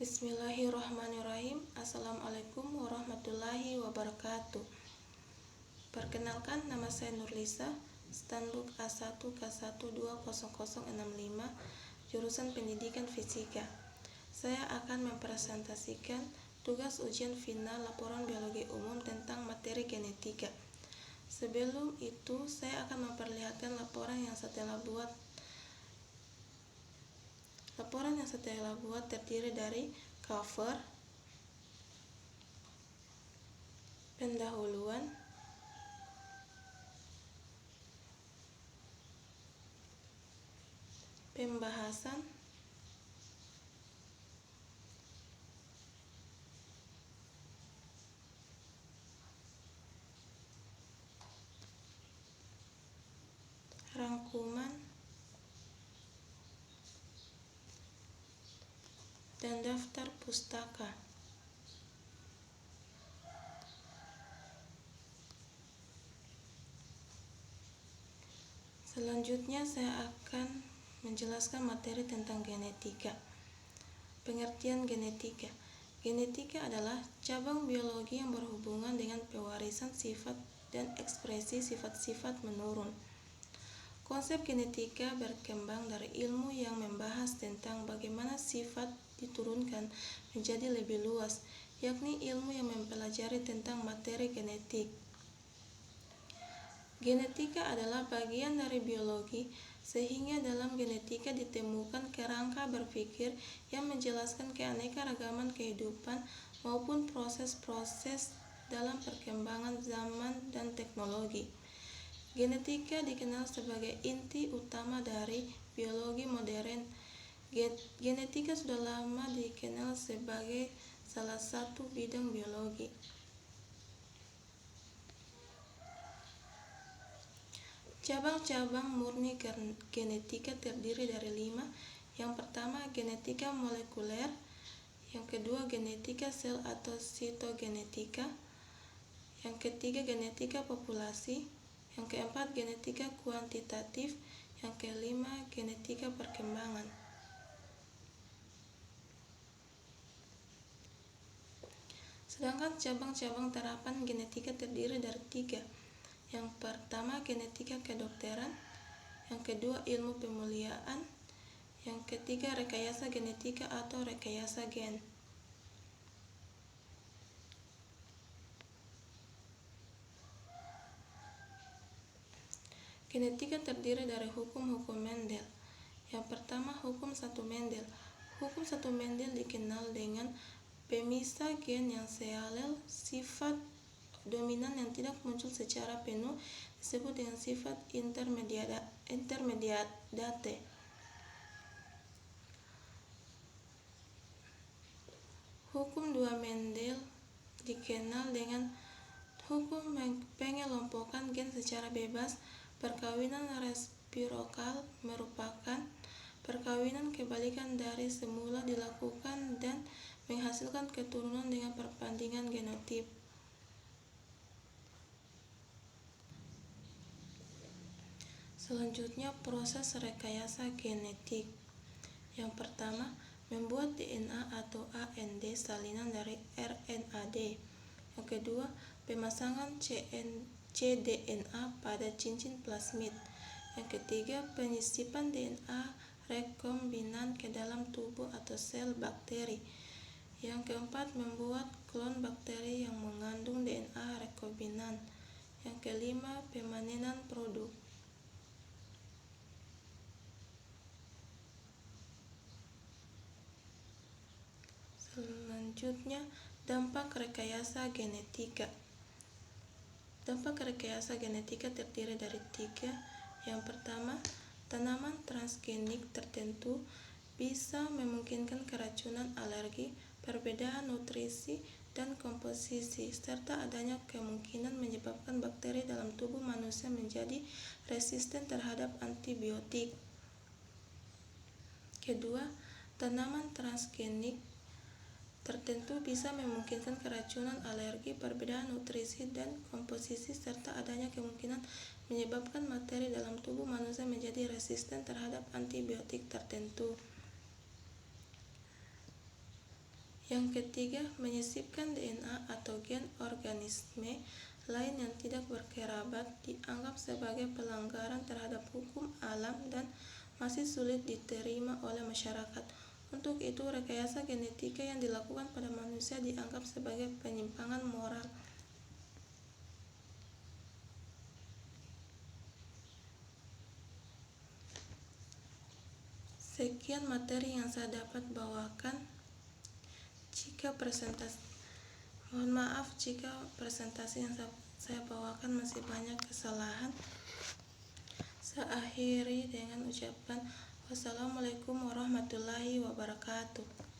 Bismillahirrahmanirrahim. Assalamualaikum warahmatullahi wabarakatuh. Perkenalkan, nama saya Nurlisa, Standbook A1K1200065, jurusan Pendidikan Fisika. Saya akan mempresentasikan tugas ujian final laporan biologi umum tentang materi genetika. Sebelum itu, saya akan memperlihatkan laporan yang setelah buat. Laporan yang setelah buat terdiri dari cover, pendahuluan, pembahasan, rangkuman, dan daftar pustaka. Selanjutnya saya akan menjelaskan materi tentang genetika. Pengertian genetika. Genetika adalah cabang biologi yang berhubungan dengan pewarisan sifat dan ekspresi sifat-sifat menurun. Konsep genetika berkembang dari ilmu yang membahas tentang bagaimana sifat diturunkan menjadi lebih luas, yakni ilmu yang mempelajari tentang materi genetik. Genetika adalah bagian dari biologi, sehingga dalam genetika ditemukan kerangka berpikir yang menjelaskan keanekaragaman kehidupan maupun proses-proses dalam perkembangan zaman dan teknologi. Genetika dikenal sebagai inti utama dari biologi modern. Genetika sudah lama dikenal sebagai salah satu bidang biologi. Cabang-cabang murni genetika terdiri dari 5. Yang pertama, genetika molekuler. Yang kedua, genetika sel atau sitogenetika. Yang ketiga, genetika populasi. Yang keempat, genetika kuantitatif. Yang kelima, genetika perkembangan. Sedangkan cabang-cabang terapan genetika terdiri dari 3. Yang pertama, genetika kedokteran. Yang kedua, ilmu pemuliaan. Yang ketiga, rekayasa genetika atau rekayasa gen. Genetika terdiri dari hukum-hukum Mendel. Yang pertama, hukum 1 Mendel. Hukum 1 Mendel dikenal dengan pemisah gen yang sealel. Sifat dominan yang tidak muncul secara penuh disebut dengan sifat intermediate. Hukum 2 Mendel dikenal dengan hukum pengelompokan gen secara bebas. Perkawinan resiprokal merupakan perkawinan kebalikan dari semula dilakukan dan menghasilkan keturunan dengan perbandingan genotip. Selanjutnya, proses rekayasa genetik. Yang pertama, membuat DNA atau AND salinan dari RNAD. Yang kedua, pemasangan cDNA pada cincin plasmid. Yang ketiga, penyisipan DNA rekombinan ke dalam tubuh atau sel bakteri. Yang keempat, membuat klon bakteri yang mengandung DNA rekombinan. Yang kelima, pemanenan produk. Selanjutnya, dampak rekayasa genetika. Dampak rekayasa genetika terdiri dari 3. Yang pertama, tanaman transgenik tertentu bisa memungkinkan keracunan alergi, perbedaan nutrisi dan komposisi, serta adanya kemungkinan menyebabkan bakteri dalam tubuh manusia menjadi resisten terhadap antibiotik. Kedua, tanaman transgenik tertentu bisa memungkinkan keracunan alergi, perbedaan nutrisi dan komposisi, serta adanya kemungkinan menyebabkan materi dalam tubuh manusia menjadi resisten terhadap antibiotik tertentu. Yang ketiga, menyisipkan DNA atau gen organisme lain yang tidak berkerabat dianggap sebagai pelanggaran terhadap hukum alam dan masih sulit diterima oleh masyarakat. Untuk itu, rekayasa genetika yang dilakukan pada manusia dianggap sebagai penyimpangan moral. Sekian materi yang saya dapat bawakan. Mohon maaf jika presentasi yang saya bawakan masih banyak kesalahan. Saya akhiri dengan ucapan wassalamualaikum warahmatullahi wabarakatuh.